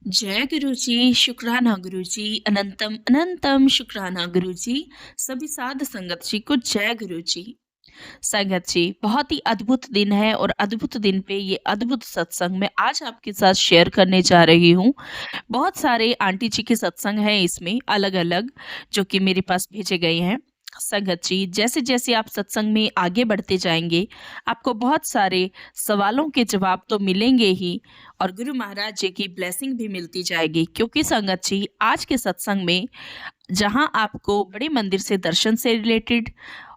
जय गुरु जी, शुक्राना गुरु जी, अनंतम अनंतम शुक्राना गुरु जी, सभी साध संगत जी को जय गुरु जी। संगत जी, बहुत ही अद्भुत दिन है और अद्भुत दिन पे ये अद्भुत सत्संग मैं आज आपके साथ शेयर करने जा रही हूँ। बहुत सारे आंटी जी के सत्संग हैं इसमें अलग-अलग जो कि मेरे पास भेजे गए हैं। संगत जी, जैसे-जैसे आप सत्संग में आगे बढ़ते जाएँगे, आपको बहुत सारे सवालों के जवाब तो मिलेंगे ही और गुरु महाराज जी की ब्लेसिंग भी मिलती जाएगी क्योंकि संगत जी, आज के सत्संग में जहाँ आपको बड़े मंदिर से दर्शन से रिलेटेड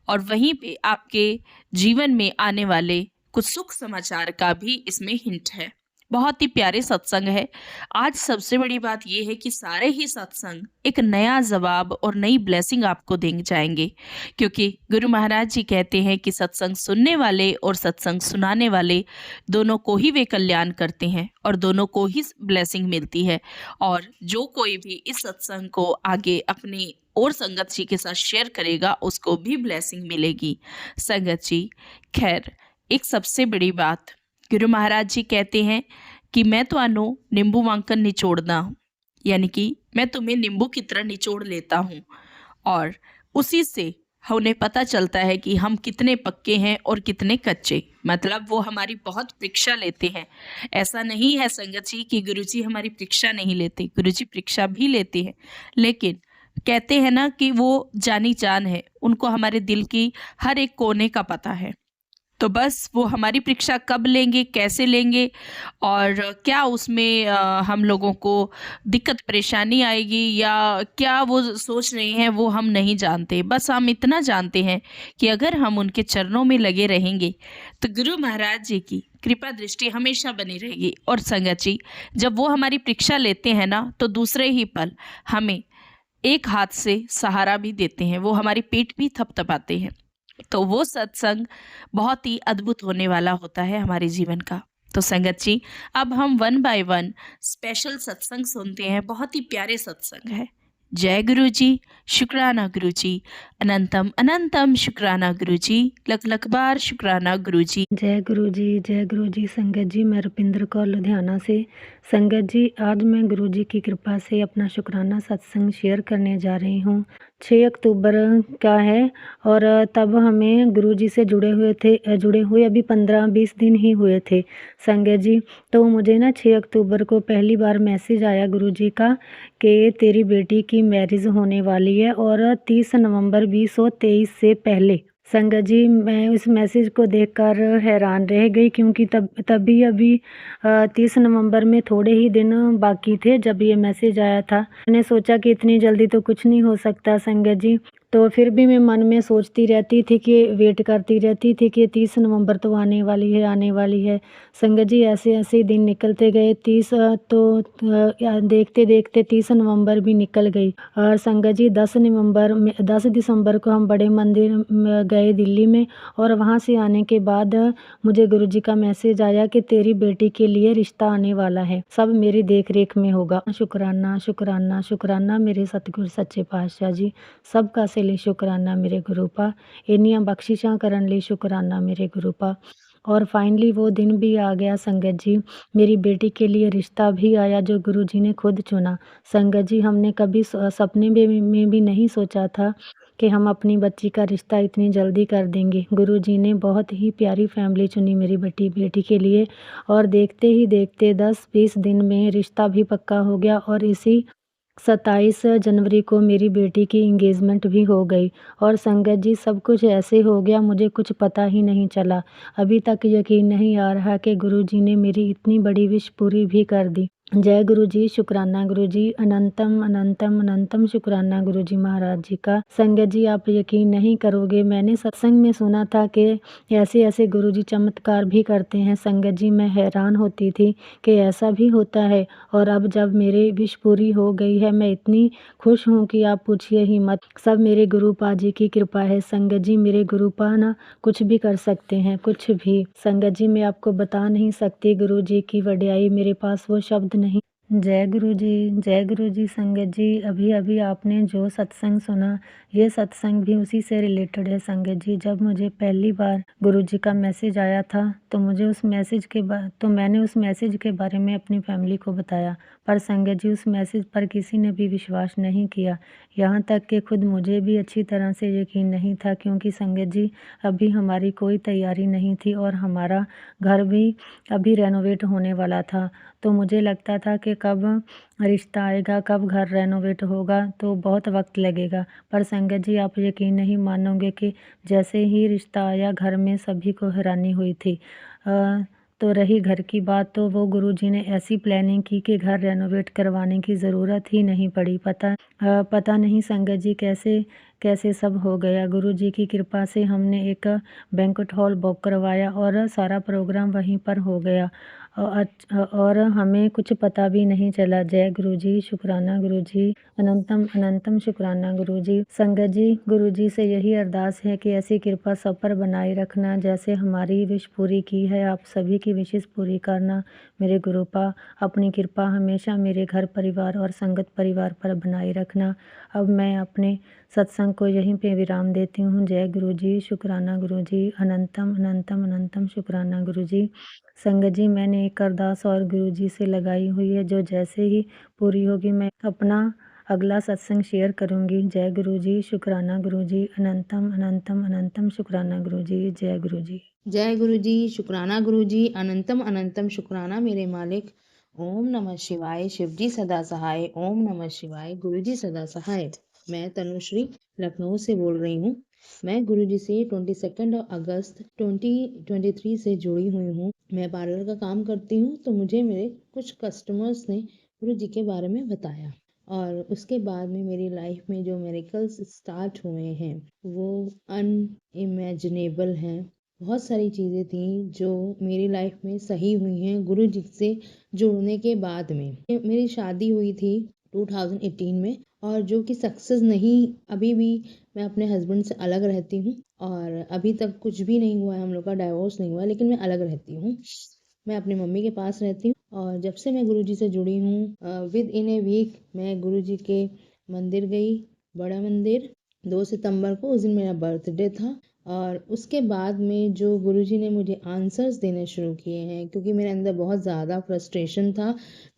और वहीं पे आपके जीवन में आने वाले कुछ सुख समाचार का भी इसमें हिंट है। बहुत ही प्यारे सत्संग है। आज सबसे बड़ी बात ये है कि सारे ही सत्संग एक नया जवाब और नई ब्लेसिंग आपको दे जाएँगे क्योंकि गुरु महाराज जी कहते हैं कि सत्संग सुनने वाले और सत्संग सुनाने वाले दोनों को ही वे कल्याण करते हैं और दोनों को ही ब्लेसिंग मिलती है। और जो कोई भी इस सत्संग को आगे अपनी और संगत जी के साथ शेयर करेगा उसको भी ब्लेसिंग मिलेगी। संगत जी, खैर एक सबसे बड़ी बात गुरु महाराज जी कहते हैं कि मैं ਤੁਹਾਨੂੰ नींबू मांगकर निचोड़ना हूँ, यानी कि मैं तुम्हें नींबू की तरह निचोड़ लेता हूँ और उसी से उन्हें पता चलता है कि हम कितने पक्के हैं और कितने कच्चे। मतलब वो हमारी बहुत परीक्षा लेते हैं। ऐसा नहीं है संगत जी कि गुरुजी हमारी परीक्षा नहीं लेते, गुरुजी परीक्षा भी लेते हैं, लेकिन कहते हैं ना कि वो जानी जान है, उनको हमारे दिल की हर एक कोने का पता है। तो बस वो हमारी परीक्षा कब लेंगे, कैसे लेंगे और क्या उसमें हम लोगों को दिक्कत परेशानी आएगी या क्या वो सोच रहे हैं वो हम नहीं जानते। बस हम इतना जानते हैं कि अगर हम उनके चरणों में लगे रहेंगे तो गुरु महाराज जी की कृपा दृष्टि हमेशा बनी रहेगी। और संगत जी, जब वो हमारी परीक्षा लेते हैं ना तो दूसरे ही पल हमें एक हाथ से सहारा भी देते हैं, वो हमारी पीठ भी थपथपाते हैं। तो वो सत्संग बहुत ही अद्भुत होने वाला होता है हमारे जीवन का। तो संगत जी, अब हम वन बाय वन स्पेशल सत्संग सुनते हैं, बहुत ही प्यारे सत्संग है। जय गुरु जी, शुक्राना गुरु जी, अनंतम अनंतम शुक्राना गुरु जी, लख लख बार शुक्राना गुरु जी। जय गुरु जी, जय गुरु जी। संगत जी, मैं रुपिंदर कौर लुधियाना से। संगत जी, आज मैं गुरु जी की कृपा से अपना शुक्राना सत्संग शेयर करने जा रही हूँ। 6 अक्टूबर का है और तब हमें गुरु जी से जुड़े हुए अभी 15-20 दिन ही हुए थे संगत जी। तो मुझे ना 6 अक्टूबर को पहली बार मैसेज आया गुरु जी का कि तेरी बेटी की मैरिज होने वाली है और 30 नवंबर 2023 से पहले। संगत जी, मैं उस मैसेज को देखकर हैरान रह गई क्योंकि तभी अभी 30 नवंबर में थोड़े ही दिन बाकी थे जब ये मैसेज आया था। मैंने सोचा कि इतनी जल्दी तो कुछ नहीं हो सकता संगत जी। तो फिर भी मैं मन में सोचती रहती थी कि वेट करती रहती थी कि 30 नवंबर तो आने वाली है, आने वाली है। संगत जी, ऐसे-ऐसे दिन निकलते गए। 30 देखते-देखते 30 नवंबर भी निकल गई और संगत जी 10 दिसंबर को हम बड़े मंदिर में गए दिल्ली में और वहाँ से आने के बाद मुझे गुरुजी का मैसेज आया कि तेरी बेटी के लिए रिश्ता आने वाला है, सब मेरी देख रेख में होगा। शुक्राना शुक्राना शुक्राना मेरे सतगुरु सच्चे पातशाह जी, सबका सिले शुक्राना मेरे गुरु पा, इन्नियां बख्शिशां करन ਲਈ शुक्राना मेरे गुरु पा। और फाइनली वो दिन भी आ गया संगत जी, मेरी बेटी के लिए रिश्ता भी आया जो गुरुजी ने खुद चुना। संगत जी, हमने कभी सपने में भी नहीं सोचा था कि हम अपनी बच्ची का रिश्ता इतनी जल्दी कर देंगे। गुरुजी ने बहुत ही प्यारी फैमिली चुनी मेरी बेटी के लिए और देखते ही देखते 10-20 दिन में रिश्ता भी पक्का हो गया और इसी 27 जनवरी को मेरी बेटी की एंगेजमेंट भी हो गई। और संगत जी, सब कुछ ऐसे हो गया मुझे कुछ पता ही नहीं चला। अभी तक यकीन नहीं आ रहा कि गुरुजी ने मेरी इतनी बड़ी विश पूरी भी कर दी। जय गुरु जी, शुक्राना गुरु जी, अनंतम अनंतम अनंतम शुक्राना गुरु जी महाराज जी का। संगत जी, आप यकीन नहीं करोगे, मैंने सत्संग में सुना था कि ऐसे-ऐसे गुरु जी चमत्कार भी करते हैं। संगत जी, मैं हैरान होती थी कि ऐसा भी होता है और अब जब मेरी विश पूरी हो गई है, मैं इतनी खुश हूँ कि आप पूछिए ही मत। सब मेरे गुरुपा जी की कृपा है संगत जी, मेरे गुरुपा ना कुछ भी कर सकते हैं, कुछ भी। संगत जी, मैं आपको बता नहीं सकती गुरु जी की वड्याई, मेरे पास वो शब्द नहीं। जय गुरु जी संगत जी। अभी अभी आपने जो सत्संग सुना, ये सत्संग भी उसी से रिलेटेड है संगत जी। जब मुझे पहली बार गुरु जी का मैसेज आया था तो मैंने उस मैसेज के बारे में अपनी फैमिली को बताया, पर संगत जी उस मैसेज पर किसी ने भी विश्वास नहीं किया। यहाँ तक कि खुद मुझे भी अच्छी तरह से यकीन नहीं था, क्योंकि संगत जी अभी हमारी कोई तैयारी नहीं थी और हमारा घर भी अभी रेनोवेट होने वाला था। तो मुझे लगता था कि कब रिश्ता आएगा, कब घर रेनोवेट होगा, तो बहुत वक्त लगेगा। पर संगत जी आप यकीन नहीं मानोगे कि जैसे ही रिश्ता आया घर में सभी को हैरानी हुई थी। तो रही घर की बात, तो वो गुरुजी ने ऐसी प्लानिंग की कि घर रेनोवेट करवाने की ज़रूरत ही नहीं पड़ी। पता नहीं संगत जी कैसे कैसे सब हो गया। गुरुजी की कृपा से हमने एक बैंक्वेट हॉल बुक करवाया और सारा प्रोग्राम वहीं पर हो गया। और हमें कुछ पता भी नहीं चला। जय गुरुजी, शुक्राना गुरुजी, अनंतम अनंतम शुक्राना गुरुजी। संगत जी गुरुजी से यही अरदास है कि ऐसी कृपा सब पर बनाए रखना, जैसे हमारी विश पूरी की है आप सभी की विशेष पूरी करना। मेरे गुरुपा अपनी कृपा हमेशा मेरे घर परिवार और संगत परिवार पर बनाए रखना। अब मैं अपने सत्संग को यहीं पे विराम देती हूँ। जय गुरुजी, शुक्राना गुरुजी, अनंतम अनंतम अनंतम शुक्राना गुरुजी। संगत जी मैंने एक अरदास और गुरुजी से लगाई हुई है, जो जैसे ही पूरी होगी मैं अपना अगला सत्संग शेयर करूँगी। जय गुरुजी, शुक्राना गुरुजी, अनंतम अनंतम अनंतम शुक्राना गुरुजी। जय गुरुजी। जय गुरु जी, शुक्राना गुरु जी, अनंतम अनंतम शुक्राना मेरे मालिक। ओम नमः शिवाय, शिव जी सदा सहाय। ओम नमः शिवाय, गुरु जी सदा सहाय। मैं तनुश्री लखनऊ से बोल रही हूँ। मैं गुरु जी से 22 अगस्त 2023 से जुड़ी हुई हूँ। मैं पार्लर का काम करती हूँ, तो मुझे मेरे कुछ कस्टमर्स ने गुरु जी के बारे में बताया और उसके बाद में मेरी लाइफ में जो मेरेकल्स स्टार्ट हुए हैं वो अनइमेजिनेबल हैं। बहुत सारी चीज़ें थी जो मेरी लाइफ में सही हुई हैं गुरु जी से जुड़ने के बाद में। मेरी शादी हुई थी 2018 में, और जो कि सक्सेस नहीं, अभी भी मैं अपने हस्बैंड से अलग रहती हूँ और अभी तक कुछ भी नहीं हुआ है, हम लोग का डाइवोर्स नहीं हुआ है, लेकिन मैं अलग रहती हूँ। मैं अपनी मम्मी के पास रहती हूँ और जब से मैं गुरुजी से जुड़ी हूँ विद इन ए वीक मैं गुरुजी के मंदिर गई, बड़ा मंदिर। 2 सितंबर को उस दिन मेरा बर्थडे था और उसके बाद में जो गुरुजी ने मुझे आंसर्स देने शुरू किए हैं, क्योंकि मेरे अंदर बहुत ज़्यादा फ्रस्ट्रेशन था।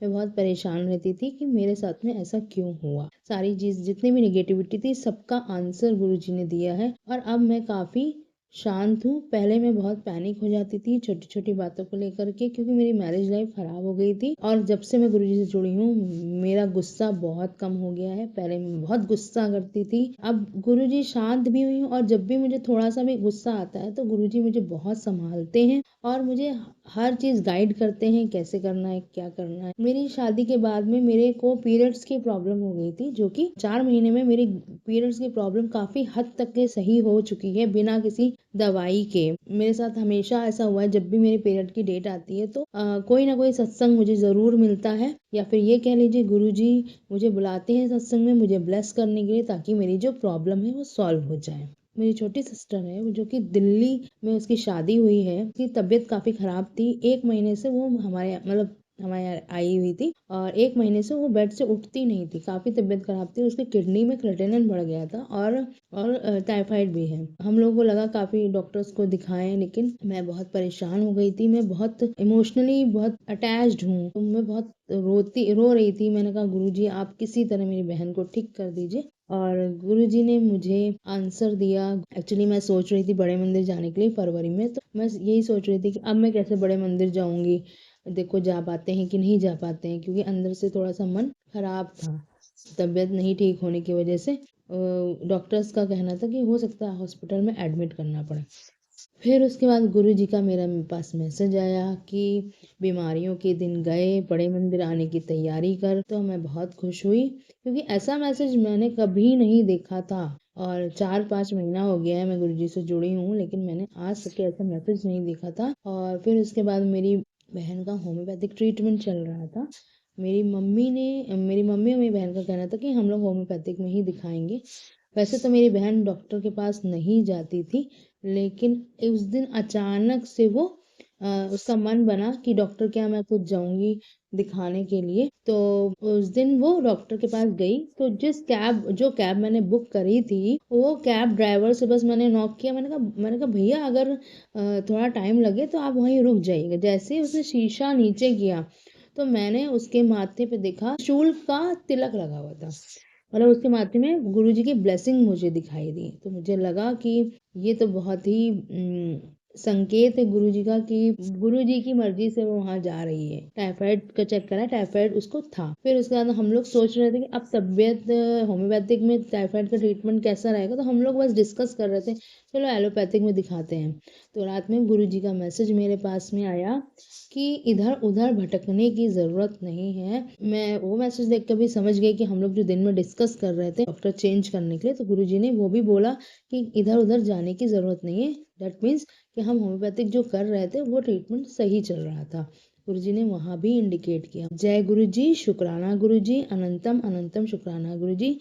मैं बहुत परेशान रहती थी कि मेरे साथ में ऐसा क्यों हुआ। सारी चीज़ जितनी भी नेगेटिविटी थी सबका आंसर गुरुजी ने दिया है और अब मैं काफ़ी शांत हूँ। पहले मैं बहुत पैनिक हो जाती थी छोटी छोटी बातों को लेकर के, क्योंकि मेरी मैरिज लाइफ खराब हो गई थी। और जब से मैं गुरुजी से जुड़ी हूँ मेरा गुस्सा बहुत कम हो गया है। पहले मैं बहुत गुस्सा करती थी, अब गुरुजी शांत भी हुई हूँ और जब भी मुझे थोड़ा सा भी गुस्सा आता है तो गुरुजी मुझे बहुत संभालते हैं और मुझे हर चीज़ गाइड करते हैं, कैसे करना है, क्या करना है। मेरी शादी के बाद में मेरे को पीरियड्स की प्रॉब्लम हो गई थी, जो कि 4 महीने में मेरी पीरियड्स की प्रॉब्लम काफ़ी हद तक के सही हो चुकी है बिना किसी दवाई के। मेरे साथ हमेशा ऐसा हुआ है, जब भी मेरे पीरियड की डेट आती है तो कोई ना कोई सत्संग मुझे ज़रूर मिलता है, या फिर ये कह लीजिए गुरुजी मुझे बुलाते हैं सत्संग में मुझे ब्लेस करने के लिए, ताकि मेरी जो प्रॉब्लम है वो सॉल्व हो जाए। मेरी छोटी सिस्टर है जो कि दिल्ली में उसकी शादी हुई है, उसकी तबीयत काफ़ी ख़राब थी। 1 महीने से वो हमारे यहाँ आई हुई थी और 1 महीने से वो बेड से उठती नहीं थी, काफ़ी तबीयत ख़राब थी। उसकी किडनी में क्रिएटिनिन बढ़ गया था और टाइफाइड भी है। हम लोगों को लगा काफ़ी डॉक्टर्स को दिखाएं, लेकिन मैं बहुत परेशान हो गई थी। मैं बहुत इमोशनली बहुत अटैच्ड हूँ, तो मैं बहुत रो रही थी। मैंने कहा गुरुजी आप किसी तरह मेरी बहन को ठीक कर दीजिए, और गुरुजी ने मुझे आंसर दिया। एक्चुअली मैं सोच रही थी बड़े मंदिर जाने के लिए फरवरी में, तो मैं यही सोच रही थी कि अब मैं कैसे बड़े मंदिर जाऊंगी। देखो जा पाते हैं कि नहीं जा पाते हैं, क्योंकि अंदर से थोड़ा सा मन खराब था तबीयत नहीं ठीक होने की वजह से। डॉक्टर्स का कहना था कि हो सकता है हॉस्पिटल में एडमिट करना पड़े। फिर उसके बाद गुरुजी का मेरे पास मैसेज आया कि बीमारियों के दिन गए, बड़े मंदिर आने की तैयारी कर। तो मैं बहुत खुश हुई, क्योंकि ऐसा मैसेज मैंने कभी नहीं देखा था और 4-5 महीना हो गया है मैं गुरुजी से जुड़ी हूँ, लेकिन मैंने आज तक ऐसा मैसेज नहीं देखा था। और फिर उसके बाद मेरी बहन का होम्योपैथिक ट्रीटमेंट चल रहा था। मेरी मम्मी और मेरी बहन का कहना था कि हम लोग होम्योपैथिक में ही दिखाएंगे। वैसे तो मेरी बहन डॉक्टर के पास नहीं जाती थी, लेकिन उस दिन अचानक से वो उसका मन बना कि डॉक्टर के यहाँ मैं खुद जाऊँगी दिखाने के लिए। तो उस दिन वो डॉक्टर के पास गई, तो जो कैब मैंने बुक करी थी, वो कैब ड्राइवर से बस मैंने नॉक किया, मैंने कहा भैया अगर थोड़ा टाइम लगे तो आप वहीं रुक जाइएगा। जैसे ही उसने शीशा नीचे किया, तो मैंने उसके माथे पे देखा चूल का तिलक लगा हुआ था। मतलब उसके माथे में गुरुजी की ब्लेसिंग मुझे दिखाई दी। तो मुझे लगा कि ये तो बहुत ही संकेत है गुरुजी का कि गुरुजी की मर्जी से वो वहां जा रही है। टाइफाइड का चेक करा, टाइफाइड उसको था। फिर उसके बाद हम लोग सोच रहे थे कि अब तबियत होम्योपैथिक में टाइफाइड का ट्रीटमेंट कैसा रहेगा, तो हम लोग बस डिस्कस कर रहे थे चलो एलोपैथिक में दिखाते हैं। तो रात में गुरुजी का मैसेज मेरे पास में आया कि इधर उधर भटकने की ज़रूरत नहीं है। मैं वो मैसेज देख कर भी समझ गई कि हम लोग जो दिन में डिस्कस कर रहे थे डॉक्टर चेंज करने के लिए, तो गुरुजी ने वो भी बोला कि इधर उधर जाने की ज़रूरत नहीं है। दैट मीन्स कि हम होम्योपैथिक जो कर रहे थे वो ट्रीटमेंट सही चल रहा था। गुरुजी ने वहाँ भी इंडिकेट किया। जय गुरुजी, शुक्राना गुरुजी, अनंतम अनंतम शुक्राना गुरुजी।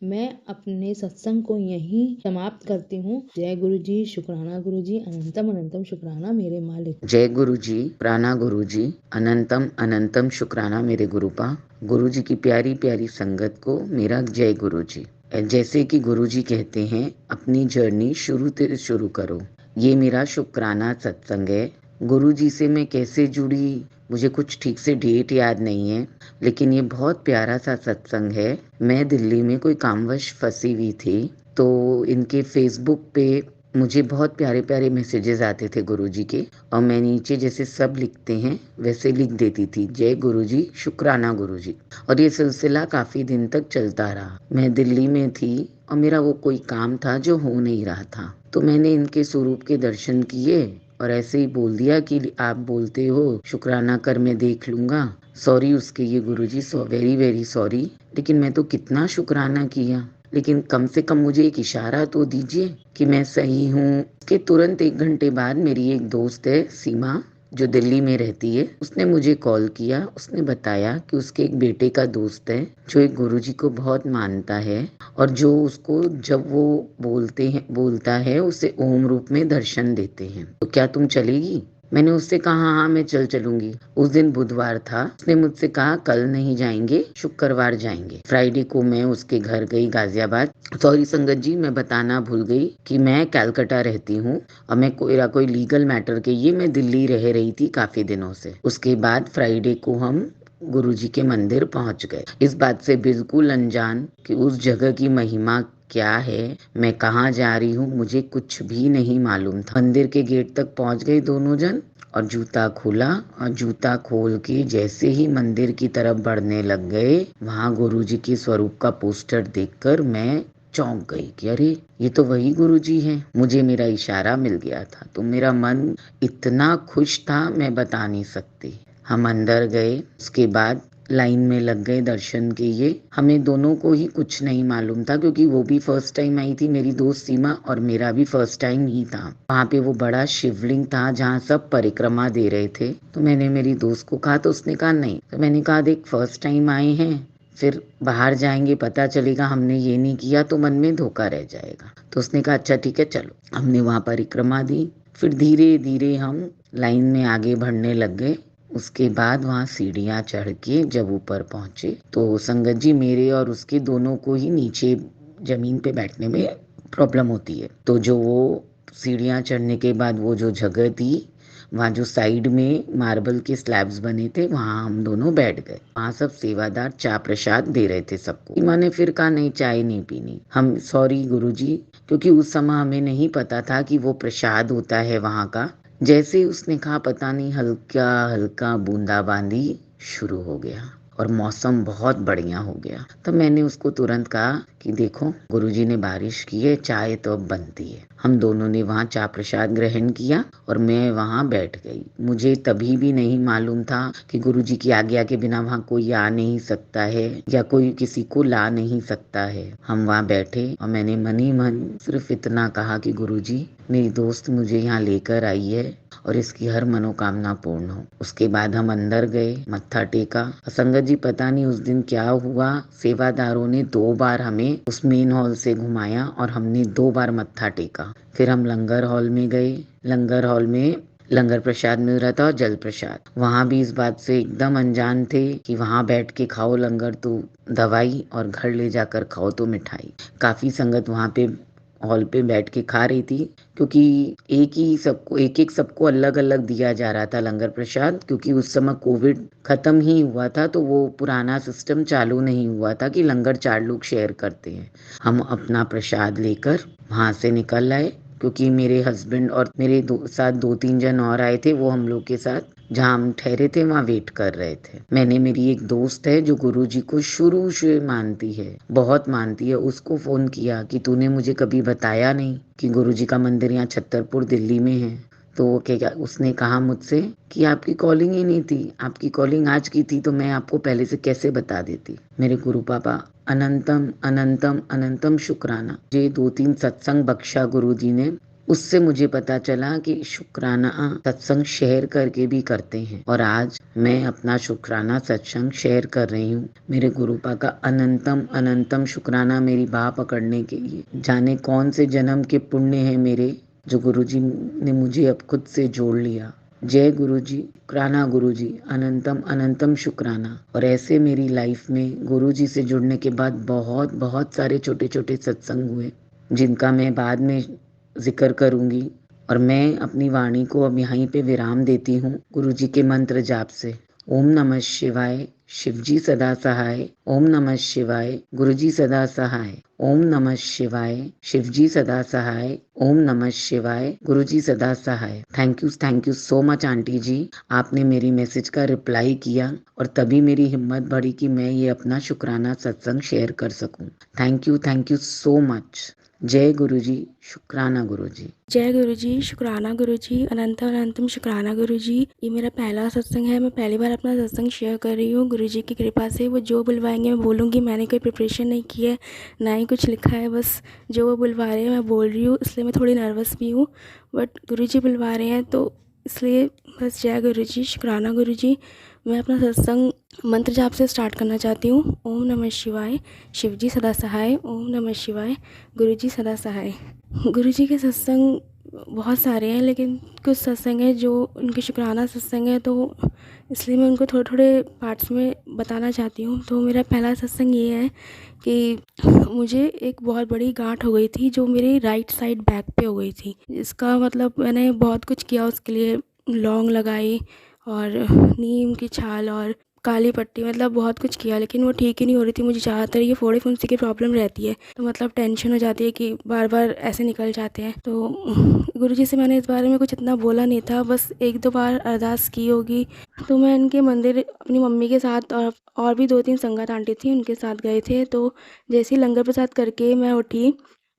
मैं अपने सत्संग को यहीं समाप्त करती हूँ। जय गुरुजी, शुक्राना गुरुजी, अनंतम अनंतम शुक्राना मेरे मालिक। जय गुरु जी, प्राणा गुरु जी, अनंतम अनंतम शुक्राना मेरे गुरुपा। गुरु जी की प्यारी प्यारी संगत को मेरा जय गुरु जी। जैसे कि गुरु जी कहते हैं, अपनी जर्नी शुरू से शुरू करो। ये मेरा शुक्राना सत्संग है। गुरु जी से मैं कैसे जुड़ी, मुझे कुछ ठीक से डेट याद नहीं है, लेकिन ये बहुत प्यारा सा सत्संग है। मैं दिल्ली में कोई कामवश फंसी हुई थी, तो इनके फेसबुक पे मुझे बहुत प्यारे प्यारे मैसेजेस आते थे गुरुजी के, और मैं नीचे जैसे सब लिखते हैं वैसे लिख देती थी, जय गुरुजी, शुक्राना गुरुजी। और ये सिलसिला काफी दिन तक चलता रहा। मैं दिल्ली में थी और मेरा वो कोई काम था जो हो नहीं रहा था, तो मैंने इनके स्वरूप के दर्शन किए और ऐसे ही बोल दिया कि आप बोलते हो शुक्राना कर मैं देख लूंगा। सॉरी उसके लिए गुरुजी, वेरी वेरी सॉरी, लेकिन मैं तो कितना शुक्राना किया, लेकिन कम से कम मुझे एक इशारा तो दीजिए कि मैं सही हूँ। उसके तुरंत 1 घंटे बाद मेरी एक दोस्त है सीमा, जो दिल्ली में रहती है, उसने मुझे कॉल किया। उसने बताया कि उसके एक बेटे का दोस्त है जो एक गुरुजी को बहुत मानता है, और जो उसको जब वो बोलता है उसे ओम रूप में दर्शन देते हैं। तो क्या तुम चलेगी? मैंने उससे कहा हाँ मैं चलूंगी। उस दिन बुधवार था। उसने मुझसे कहा कल नहीं जाएंगे, शुक्रवार जाएंगे। फ्राइडे को मैं उसके घर गई गाजियाबाद। सॉरी संगत जी, मैं बताना भूल गई कि मैं कलकत्ता रहती हूँ और मैं कोई लीगल मैटर के लिए मैं दिल्ली रह रही थी काफी दिनों से। उसके बाद फ्राइडे को हम गुरुजी के मंदिर पहुंच गए, इस बात से बिल्कुल अनजान कि उस जगह की महिमा क्या है, मैं कहाँ जा रही हूँ, मुझे कुछ भी नहीं मालूम था। मंदिर के गेट तक पहुंच गए दोनों जन और जूता खोला, और जूता खोल के जैसे ही मंदिर की तरफ बढ़ने लग गए, वहाँ गुरुजी के स्वरूप का पोस्टर देखकर मैं चौंक गई कि अरे ये तो वही गुरुजी हैं। मुझे मेरा इशारा मिल गया था, तो मेरा मन इतना खुश था मैं बता नहीं सकती। हम अंदर गए, उसके बाद लाइन में लग गए दर्शन के लिए। हमें दोनों को ही कुछ नहीं मालूम था, क्योंकि वो भी फर्स्ट टाइम आई थी, मेरी दोस्त सीमा, और मेरा भी फर्स्ट टाइम ही था। वहाँ पे वो बड़ा शिवलिंग था जहाँ सब परिक्रमा दे रहे थे। तो मैंने मेरी दोस्त को कहा, तो उसने कहा नहीं। तो मैंने कहा देख फर्स्ट टाइम आए हैं, फिर बाहर जाएंगे पता चलेगा हमने ये नहीं किया तो मन में धोखा रह जाएगा। तो उसने कहा अच्छा ठीक है चलो। हमने वहाँ परिक्रमा दी, फिर धीरे धीरे हम लाइन में आगे बढ़ने लग गए। उसके बाद वहाँ सीढ़ियाँ चढ़ के जब ऊपर पहुंचे, तो संगत जी मेरे और उसके दोनों को ही नीचे जमीन पे बैठने में प्रॉब्लम होती है। तो जो वो सीढ़ियाँ चढ़ने के बाद वो जो जगह थी, वहाँ जो साइड में मार्बल के स्लैब्स बने थे, वहाँ हम दोनों बैठ गए। वहाँ सब सेवादार चाय प्रसाद दे रहे थे सबको। मैंने फिर कहा नहीं चाय नहीं पीनी, हम सॉरी गुरुजी, क्योंकि उस समय हमें नहीं पता था कि वो प्रसाद होता है वहाँ का। जैसे उसने कहा पता नहीं हल्का हल्का बूंदाबांदी शुरू हो गया और मौसम बहुत बढ़िया हो गया। तो मैंने उसको तुरंत कहा कि देखो गुरुजी ने बारिश की है, चाय तो अब बनती है। हम दोनों ने वहाँ चाय प्रसाद ग्रहण किया और मैं वहाँ बैठ गई। मुझे तभी भी नहीं मालूम था कि गुरुजी की आज्ञा के बिना वहाँ कोई आ नहीं सकता है या कोई किसी को ला नहीं सकता है। हम वहाँ बैठे और मैंने मन ही मन सिर्फ इतना कहा कि गुरुजी मेरी दोस्त मुझे यहाँ लेकर आई है और इसकी हर मनोकामना पूर्ण हो। उसके बाद हम अंदर गए, मत्था टेका। संगत जी पता नहीं उस दिन क्या हुआ, सेवादारों ने 2 बार हमें उस मेन हॉल से घुमाया और हमने 2 बार मत्था टेका। फिर हम लंगर हॉल में गए। लंगर हॉल में लंगर प्रसाद मिल रहा था और जल प्रसाद। वहाँ भी इस बात से एकदम अनजान थे कि वहाँ बैठ के खाओ लंगर तो दवाई और घर ले जाकर खाओ तो मिठाई। काफ़ी संगत वहाँ पे हॉल पे बैठ के खा रही थी, क्योंकि एक सबको अलग अलग दिया जा रहा था लंगर प्रसाद, क्योंकि उस समय कोविड खत्म ही हुआ था, तो वो पुराना सिस्टम चालू नहीं हुआ था कि लंगर 4 लोग शेयर करते हैं। हम अपना प्रसाद लेकर वहाँ से निकल आए, क्योंकि मेरे हस्बैंड और मेरे साथ 2-3 जन और आए थे, वो हम लोग के साथ जहाँ हम ठहरे थे वहाँ वेट कर रहे थे। मैंने, मेरी एक दोस्त है जो गुरुजी को शुरू से मानती है, बहुत मानती है, उसको फ़ोन किया कि तूने मुझे कभी बताया नहीं कि गुरुजी का मंदिर यहाँ छतरपुर दिल्ली में है। तो वो क्या, उसने कहा मुझसे कि आपकी कॉलिंग ही नहीं थी, आपकी कॉलिंग आज की थी तो मैं आपको पहले से कैसे बता देती। मेरे गुरु पापा अनंतम अनंतम अनंतम शुक्राना। ये 2-3 सत्संग बख्शा गुरुजी ने, उससे मुझे पता चला कि शुक्राना सत्संग शेयर करके भी करते हैं, और आज मैं अपना शुक्राना सत्संग शेयर कर रही हूँ। मेरे गुरुपा का अनंतम अनंतम शुक्राना मेरी बाह पकड़ने के लिए। जाने कौन से जन्म के पुण्य है मेरे, जो गुरुजी ने मुझे अब खुद से जोड़ लिया। जय गुरुजी, शुक्राना गुरुजी, अनंतम अनंतम शुक्राना। और ऐसे मेरी लाइफ में गुरुजी से जुड़ने के बाद बहुत बहुत सारे छोटे छोटे सत्संग हुए, जिनका मैं बाद में जिक्र करूंगी। और मैं अपनी वाणी को अब यहीं पे विराम देती हूँ गुरुजी के मंत्र जाप से। ओम नमः शिवाय, शिवजी सदा सहाय। ओम नमः शिवाय, गुरुजी सदा सहाय। ओम नमः शिवाय, शिवजी सदा सहाय। ओम नमः शिवाय, गुरुजी सदा सहाय। Thank you so much aunty ji, आपने मेरी मैसेज का रिप्लाई किया और तभी मेरी हिम्मत बढ़ी कि मैं ये अपना शुक्राना सत्संग शेयर कर सकूं। Thank you so much. जय गुरुजी, शुक्राना गुरुजी। जय गुरुजी, शुक्राना गुरुजी, अनंतम अनंतम शुक्राना गुरुजी। ये मेरा पहला सत्संग है, मैं पहली बार अपना सत्संग शेयर कर रही हूँ। गुरुजी की कृपा से वो जो बुलवाएंगे मैं बोलूँगी। मैंने कोई प्रिपरेशन नहीं की है, ना ही कुछ लिखा है, बस जो वो बुलवा रहे हैं मैं बोल रही हूँ। इसलिए मैं थोड़ी नर्वस भी हूँ, बट गुरुजी बुलवा रहे हैं तो इसलिए बस जय गुरुजी, शुक्राना गुरुजी। मैं अपना सत्संग मंत्र जाप से स्टार्ट करना चाहती हूँ। ओम नमः शिवाय, शिवजी सदा सहाय। ओम नमः शिवाय, गुरुजी सदा सहाय। गुरुजी के सत्संग बहुत सारे हैं, लेकिन कुछ सत्संग हैं जो उनके शुक्राना सत्संग है, तो इसलिए मैं उनको थोड़े थोड़े पार्ट्स में बताना चाहती हूँ। तो मेरा पहला सत्संग ये है कि मुझे एक बहुत बड़ी गांठ हो गई थी, जो मेरी राइट साइड बैक पे हो गई थी। इसका मतलब मैंने बहुत कुछ किया उसके लिए, लौंग लगाई और नीम की छाल और काली पट्टी, मतलब बहुत कुछ किया, लेकिन वो ठीक ही नहीं हो रही थी। मुझे ज़्यादातर ये फोड़े फुंसी की प्रॉब्लम रहती है, तो मतलब टेंशन हो जाती है कि बार बार ऐसे निकल जाते हैं। तो गुरुजी से मैंने इस बारे में कुछ इतना बोला नहीं था, बस 1-2 बार अरदास की होगी। तो मैं इनके मंदिर अपनी मम्मी के साथ और भी 2-3 संगत आंटी थी, उनके साथ गए थे। तो जैसे ही लंगर प्रसाद करके मैं उठी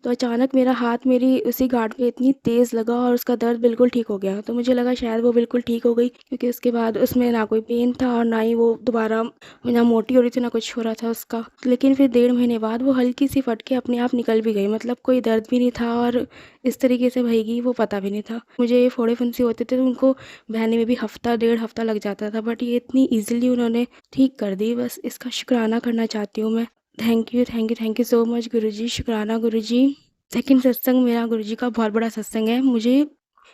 तो अचानक मेरा हाथ मेरी उसी गार्ड पे इतनी तेज़ लगा और उसका दर्द बिल्कुल ठीक हो गया। तो मुझे लगा शायद वो बिल्कुल ठीक हो गई, क्योंकि उसके बाद उसमें ना कोई पेन था और ना ही वो दोबारा ना मोटी हो रही थी, ना कुछ हो रहा था उसका। लेकिन फिर 1.5 महीने बाद वो हल्की सी फट के अपने आप निकल भी गई, मतलब कोई दर्द भी नहीं था और इस तरीके से भयेगी वो पता भी नहीं था। मुझे ये फोड़े फुंसी होते थे तो उनको बहने में भी हफ्ता 1.5 हफ्ता लग जाता था, बट ये इतनी ईजिली उन्होंने ठीक कर दी। बस इसका शुक्राना करना चाहती हूँ मैं। थैंक यू सो मच गुरुजी, शुक्राना गुरुजी। सेकंड सत्संग मेरा गुरुजी का बहुत बड़ा सत्संग है। मुझे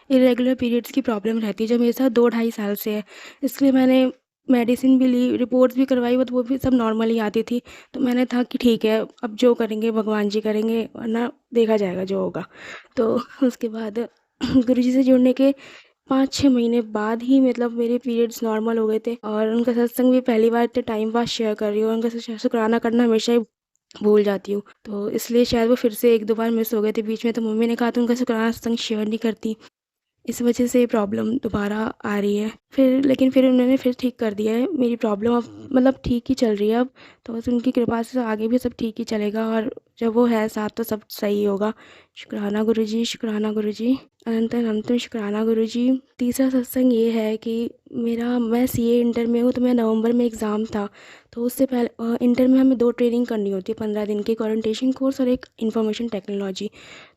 इरेगुलर पीरियड्स की प्रॉब्लम रहती है, जो मेरे साथ 2-2.5 साल से है। इसलिए मैंने मेडिसिन भी ली, रिपोर्ट्स भी करवाई, बट वो भी सब नॉर्मल ही आती थी। तो मैंने था कि ठीक है, अब जो करेंगे भगवान जी करेंगे, वरना देखा जाएगा जो होगा। तो उसके बाद गुरुजी से जुड़ने के 5-6 महीने बाद ही मतलब मेरे पीरियड्स नॉर्मल हो गए थे। और उनका सत्संग भी पहली बार इतने टाइम बाद शेयर कर रही हूँ। उनका शुक्राना करना हमेशा ही भूल जाती हूँ, तो इसलिए शायद वो फिर से 1-2 बार मिस हो गए थे बीच में। तो मम्मी ने कहा तुम उनका शुक्राना सत्संग शेयर नहीं करती, इस वजह से प्रॉब्लम दोबारा आ रही है। लेकिन फिर उन्होंने फिर ठीक कर दिया है मेरी प्रॉब्लम, अब मतलब ठीक ही चल रही है अब। तो बस उनकी कृपा से आगे भी सब ठीक ही चलेगा, और जब वो है साथ तो सब सही होगा। शुक्राना गुरुजी, शुक्राना गुरुजी, अनंत अनंत शुक्राना गुरुजी। तीसरा सत्संग ये है कि मैं सीए इंटर में हूँ, तो मैं नवंबर में एग्ज़ाम था। तो उससे पहले इंटर में हमें 2 ट्रेनिंग करनी होती है, 15 दिन की, एक ओरिएंटेशन कोर्स और एक इन्फॉर्मेशन टेक्नोलॉजी।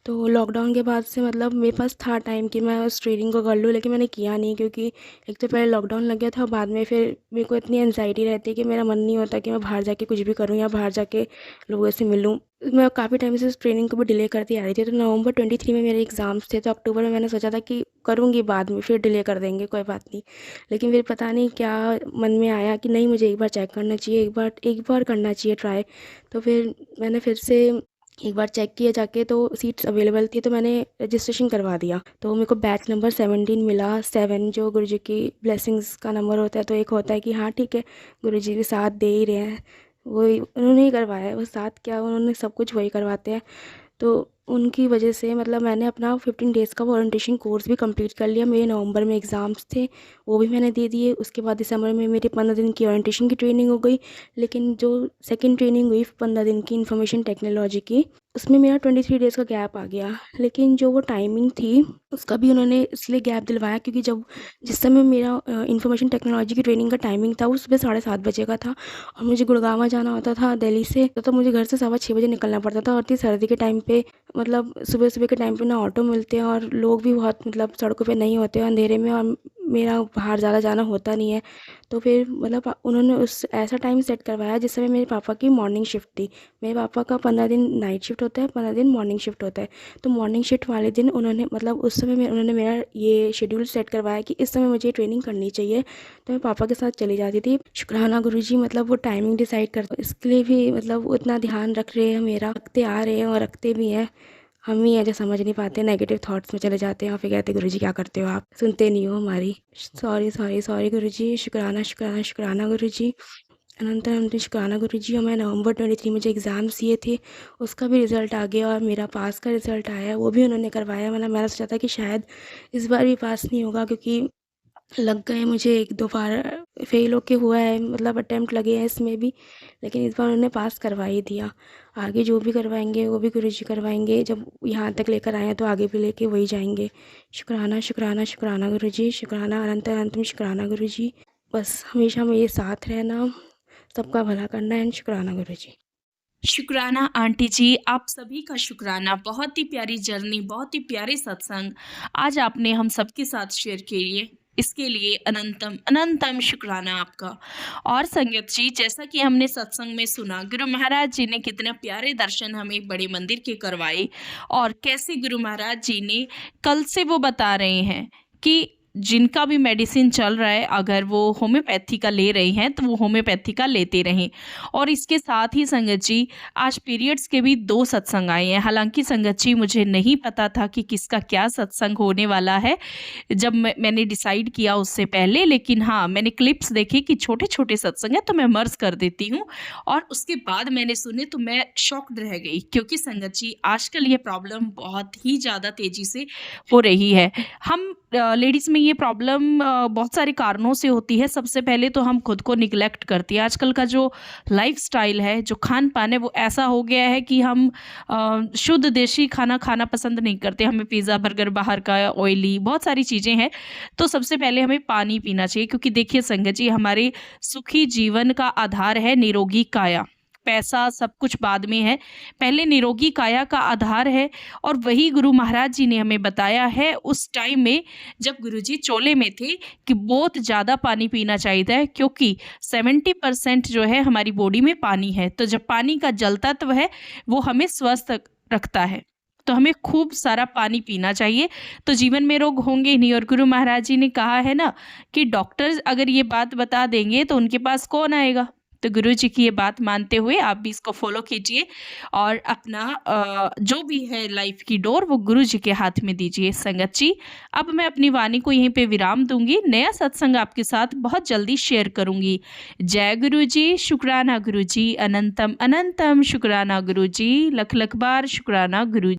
तो लॉकडाउन के बाद से मतलब मेरे पास था टाइम कि मैं उस ट्रेनिंग को कर लूँ, लेकिन मैंने किया नहीं, क्योंकि एक तो पहले लॉकडाउन लग गया था, बाद में फिर मेरे को इतनी एंजाइटी रहती है कि मेरा मन नहीं होता कि मैं बाहर जाके कुछ भी करूँ या बाहर जाके लोगों से मिलूँ। मैं काफ़ी टाइम से उस ट्रेनिंग को भी डिले करती आ रही थी। तो नवंबर 23 में मेरे एग्ज़ाम्स थे, तो अक्टूबर में मैंने सोचा था कि करूँगी बाद में, फिर डिले कर देंगे, कोई बात नहीं। लेकिन फिर पता नहीं क्या मन में आया कि नहीं, मुझे एक बार चेक करना चाहिए, एक बार करना चाहिए ट्राई। तो फिर मैंने फिर से एक बार चेक किया जाके, तो सीट्स अवेलेबल थी, तो मैंने रजिस्ट्रेशन करवा दिया। तो मेरे को बैच नंबर 17 मिला। 7 जो गुरुजी की ब्लेसिंग्स का नंबर होता है, तो एक होता है कि हाँ ठीक है, गुरुजी भी साथ दे ही रहे हैं। वही उन्होंने ही करवाया है, वो साथ क्या, उन्होंने सब कुछ वही करवाते हैं। तो उनकी वजह से मतलब मैंने अपना 15 डेज़ का ओरिएंटेशन कोर्स भी कंप्लीट कर लिया। मेरे नवंबर में एग्ज़ाम्स थे, वो भी मैंने दे दिए। उसके बाद दिसंबर में मेरी 15 दिन की ओरिएंटेशन की ट्रेनिंग हो गई। लेकिन जो सेकंड ट्रेनिंग हुई 15 दिन की इंफॉर्मेशन टेक्नोलॉजी की, उसमें मेरा 23 डेज़ का गैप आ गया। लेकिन जो वो टाइमिंग थी, उसका भी उन्होंने इसलिए गैप दिलवाया क्योंकि जिस समय मेरा इंफॉर्मेशन टेक्नोलॉजी की ट्रेनिंग का टाइमिंग था, वो सुबह 7:30 बजे का था और मुझे गुड़गाँव जाना होता था दिल्ली से। तो मुझे घर से 6:15 बजे निकलना पड़ता था और इतनी सर्दी के टाइम पे, मतलब सुबह-सुबह के टाइम पे ना ऑटो मिलते हैं और लोग भी बहुत मतलब सड़कों पे नहीं होते हैं अंधेरे में, और मेरा बाहर ज़्यादा जाना होता नहीं है। तो फिर मतलब उन्होंने उस ऐसा टाइम सेट करवाया जिस समय मेरे पापा की मॉर्निंग शिफ्ट थी। मेरे पापा का 15 दिन नाइट शिफ्ट होता है, 15 दिन मॉर्निंग शिफ्ट होता है। तो मॉर्निंग शिफ्ट वाले दिन उन्होंने मतलब उस समय उन्होंने मेरा ये शेड्यूल सेट करवाया कि इस समय मुझे ट्रेनिंग करनी चाहिए। तो मैं पापा के साथ चली जाती थी। शुक्राना गुरुजी, मतलब वो टाइमिंग डिसाइड करते, इसके लिए भी मतलब वो इतना ध्यान रख रहे हैं मेरा, रखते आ रहे हैं और रखते भी हैं। हम ही हैं जो समझ नहीं पाते, नेगेटिव थॉट्स में चले जाते हैं और फिर कहते हैं गुरुजी क्या करते हो आप, सुनते नहीं हो हमारी। सॉरी सॉरी सॉरी गुरुजी, शुक्राना शुक्राना शुक्राना गुरुजी, अनंत अनंत शुक्राना गुरुजी। और मैं नवंबर 23 में जो एग्ज़ाम्स दिए थे, उसका भी रिज़ल्ट आ गया और मेरा पास का रिज़ल्ट आया, वो भी उन्होंने करवाया। मतलब मैंने सोचा था कि शायद इस बार भी पास नहीं होगा, क्योंकि लग गए मुझे 1-2 बार, फेल होके हुआ है, मतलब अटेम्प्ट लगे हैं इसमें भी। लेकिन इस बार उन्होंने पास करवा ही दिया। आगे जो भी करवाएंगे वो भी गुरुजी करवाएंगे। जब यहाँ तक लेकर आए हैं तो आगे भी लेके वही जाएंगे। शुक्राना शुक्राना शुक्राना गुरुजी, शुक्राना अनंत अनंतम शुक्राना गुरुजी। बस हमेशा मेरे साथ रहना, सबका भला करना एंड शुक्राना गुरुजी। शुक्राना आंटी जी, आप सभी का शुक्राना। बहुत ही प्यारी जर्नी, बहुत ही प्यारे सत्संग आज आपने हम सबके साथ शेयर किए, इसके लिए अनंतम अनंतम शुक्राना आपका। और संगत जी, जैसा कि हमने सत्संग में सुना, गुरु महाराज जी ने कितने प्यारे दर्शन हमें बड़े मंदिर के करवाए और कैसे गुरु महाराज जी ने कल से वो बता रहे हैं कि जिनका भी मेडिसिन चल रहा है, अगर वो होम्योपैथी का ले रहे हैं तो वो होम्योपैथी का लेते रहें। और इसके साथ ही संगत जी, आज पीरियड्स के भी 2 सत्संग आए हैं। हालांकि संगत जी, मुझे नहीं पता था कि किसका क्या सत्संग होने वाला है जब मैंने डिसाइड किया उससे पहले, लेकिन हाँ, मैंने क्लिप्स देखे कि छोटे छोटे सत्संग हैं तो मैं मर्ज कर देती हूँ, और उसके बाद मैंने सुने तो मैं शॉक्ड रह गई। क्योंकि संगत जी, आजकल ये प्रॉब्लम बहुत ही ज़्यादा तेज़ी से हो रही है। हम लेडीज़ में ये प्रॉब्लम बहुत सारे कारणों से होती है। सबसे पहले तो हम खुद को निग्लेक्ट करती है। आजकल का जो लाइफस्टाइल है, जो खान पान है, वो ऐसा हो गया है कि हम शुद्ध देशी खाना खाना पसंद नहीं करते। हमें पिज़्ज़ा बर्गर, बाहर का ऑयली, बहुत सारी चीज़ें हैं। तो सबसे पहले हमें पानी पीना चाहिए, क्योंकि देखिए संगत जी, हमारे सुखी जीवन का आधार है निरोगी काया। पैसा सब कुछ बाद में है, पहले निरोगी काया का आधार है। और वही गुरु महाराज जी ने हमें बताया है उस टाइम में जब गुरुजी चोले में थे कि बहुत ज़्यादा पानी पीना चाहिए, क्योंकि 70% जो है हमारी बॉडी में पानी है। तो जब पानी का जल तत्व है वो हमें स्वस्थ रखता है, तो हमें खूब सारा पानी पीना चाहिए, तो जीवन में रोग होंगे नहीं। और गुरु महाराज जी ने कहा है ना कि डॉक्टर्स अगर ये बात बता देंगे तो उनके पास कौन आएगा। तो गुरु जी की ये बात मानते हुए आप भी इसको फॉलो कीजिए और अपना जो भी है लाइफ की डोर वो गुरु जी के हाथ में दीजिए। संगत जी, अब मैं अपनी वाणी को यहीं पे विराम दूंगी। नया सत्संग आपके साथ बहुत जल्दी शेयर करूंगी। जय गुरु जी, शुक्राना गुरु जी, अनंतम अनंतम शुक्राना गुरु जी, लख लख बार शुक्राना गुरु जी।